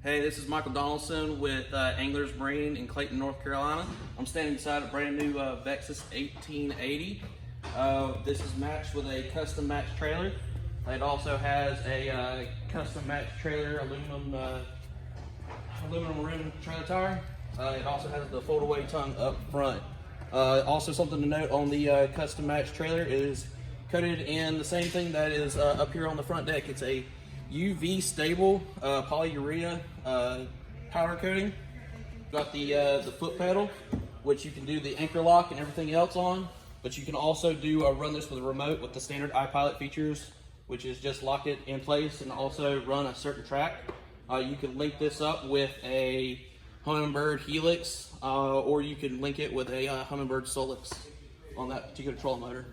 Hey, this is Michael Donaldson with Anglers Marine in Clayton, North Carolina. I'm standing beside a brand new Vexus 1880. This is matched with a custom match trailer. It also has a custom match trailer aluminum rim trailer tire. It also has the fold-away tongue up front. Also something to note on the custom match trailer is coated in the same thing that is up here on the front deck. It's a UV stable polyurea powder coating. Got the foot pedal, which you can do the anchor lock and everything else on, but you can also do run this with a remote with the standard iPilot features, which is just lock it in place and also run a certain track. You can link this up with a Humminbird Helix, or you can link it with a Humminbird Solix on that particular trolling motor.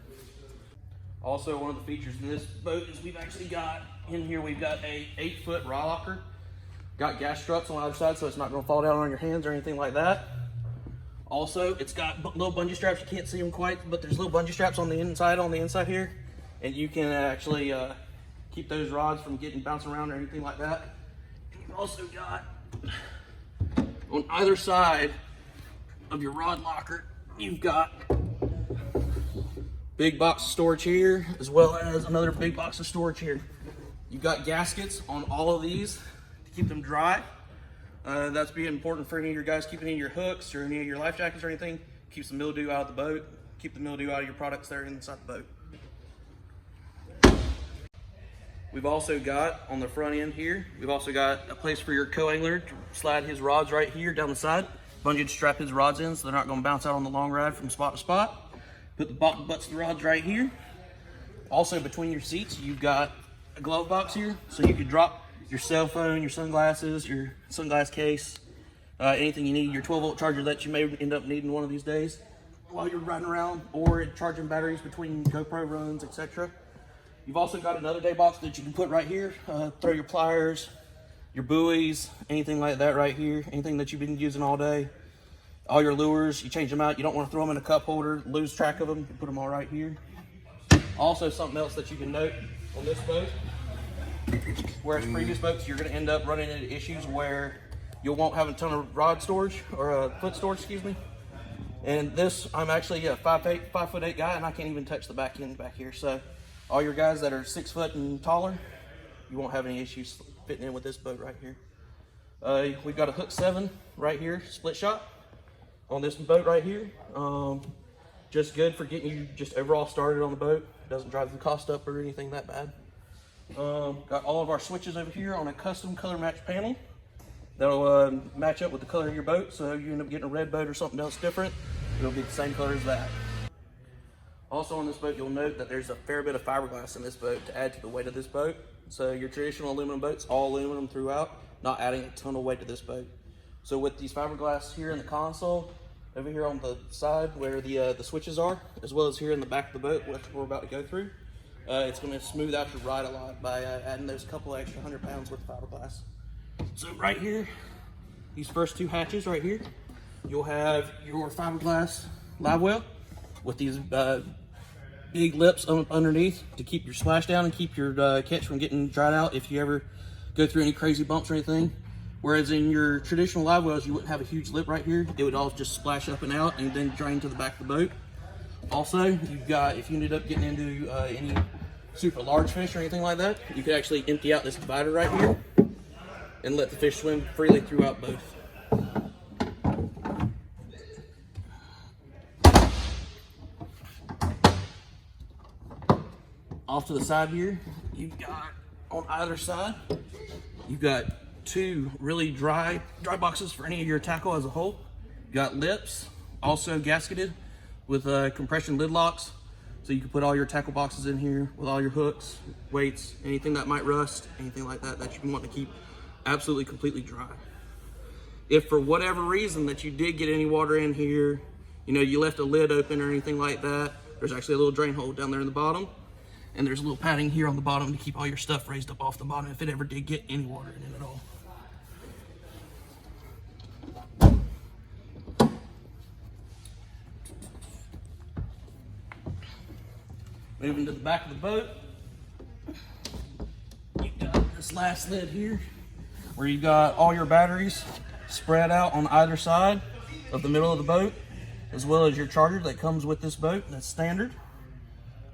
Also, one of the features in this boat is we've actually got in here, we've got a 8-foot rod locker. Got gas struts on either side so it's not going to fall down on your hands or anything like that. Also, it's got little bungee straps. You can't see them quite, but there's little bungee straps on the inside here, and you can actually keep those rods from getting bouncing around or anything like that. And you've also got on either side of your rod locker, you've got big box of storage here, as well as another big box of storage here. You've got gaskets on all of these to keep them dry. That's being important for any of your guys keeping any of your hooks or any of your life jackets or anything. Keeps the mildew out of the boat. Keep the mildew out of your products there inside the boat. We've also got on the front end here, we've also got a place for your co-angler to slide his rods right here down the side. Bungee to strap his rods in so they're not going to bounce out on the long ride from spot to spot. Put the butts of the rods right here. Also between your seats, you've got a glove box here, so you could drop your cell phone, your sunglasses, your sunglass case, anything you need, your 12-volt charger that you may end up needing one of these days while you're riding around, or charging batteries between GoPro runs, etc. You've also got another day box that you can put right here. Throw your pliers, your buoys, anything like that right here, anything that you've been using all day. All your lures, you change them out. You don't want to throw them in a cup holder, lose track of them. You put them all right here. Also, something else that you can note on this boat, whereas previous boats, you're going to end up running into issues where you won't have a ton of rod storage, or foot storage, excuse me. And this, I'm actually a 5'8" guy, and I can't even touch the back end back here. So all your guys that are 6 foot and taller, you won't have any issues fitting in with this boat right here. We've got a hook 7 right here, split shot on this boat right here. Just good for getting you just overall started on the boat. Doesn't drive the cost up or anything that bad. Got all of our switches over here on a custom color match panel that'll match up with the color of your boat. So if you end up getting a red boat or something else different, it'll be the same color as that. Also on this boat, you'll note that there's a fair bit of fiberglass in this boat to add to the weight of this boat. So your traditional aluminum boats, all aluminum throughout, not adding a ton of weight to this boat. So with these fiberglass here in the console, over here on the side where the switches are, as well as here in the back of the boat, which we're about to go through, it's going to smooth out your ride a lot by adding those couple extra 100 pounds worth of fiberglass. So right here, these first 2 hatches right here, you'll have your fiberglass live well with these big lips underneath to keep your splash down and keep your catch from getting dried out if you ever go through any crazy bumps or anything. Whereas in your traditional live wells, you wouldn't have a huge lip right here. It would all just splash up and out and then drain to the back of the boat. Also, you've got, if you ended up getting into any super large fish or anything like that, you could actually empty out this divider right here and let the fish swim freely throughout both. Off to the side here, you've got on either side, you've got 2 really dry boxes for any of your tackle as a whole. You got lips, also gasketed with compression lid locks, so you can put all your tackle boxes in here with all your hooks, weights, anything that might rust, anything like that that you want to keep absolutely completely dry. If for whatever reason that you did get any water in here, you know, you left a lid open or anything like that, there's actually a little drain hole down there in the bottom, and there's a little padding here on the bottom to keep all your stuff raised up off the bottom if it ever did get any water in it at all. Moving to the back of the boat, you've got this last lid here where you got all your batteries spread out on either side of the middle of the boat, as well as your charger that comes with this boat. That's standard,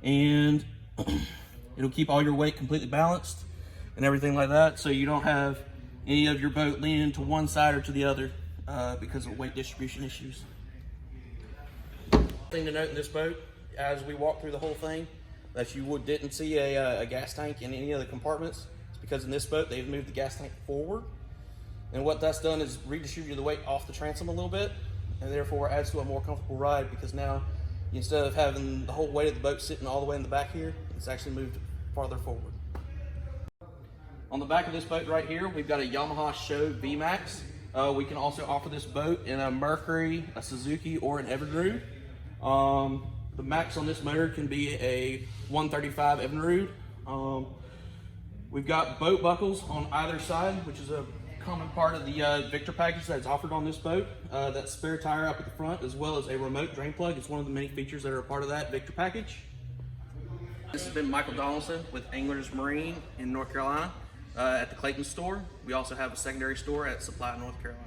and it'll keep all your weight completely balanced and everything like that, so you don't have any of your boat leaning to one side or to the other because of weight distribution issues. Thing to note in this boat, as we walk through the whole thing, that you didn't see a gas tank in any of the compartments. It's because in this boat they've moved the gas tank forward, and what that's done is redistributed the weight off the transom a little bit, and therefore adds to a more comfortable ride, because now instead of having the whole weight of the boat sitting all the way in the back here, it's actually moved farther forward. On the back of this boat right here, we've got a Yamaha Show VMAX. We can also offer this boat in a Mercury, a Suzuki, or an Evinrude. The max on this motor can be a 135 Evinrude. We've got boat buckles on either side, which is a common part of the Victor package that's offered on this boat. That spare tire up at the front, as well as a remote drain plug. It's one of the many features that are a part of that Victor package. This has been Michael Donaldson with Anglers Marine in North Carolina at the Clayton store. We also have a secondary store at Supply, North Carolina.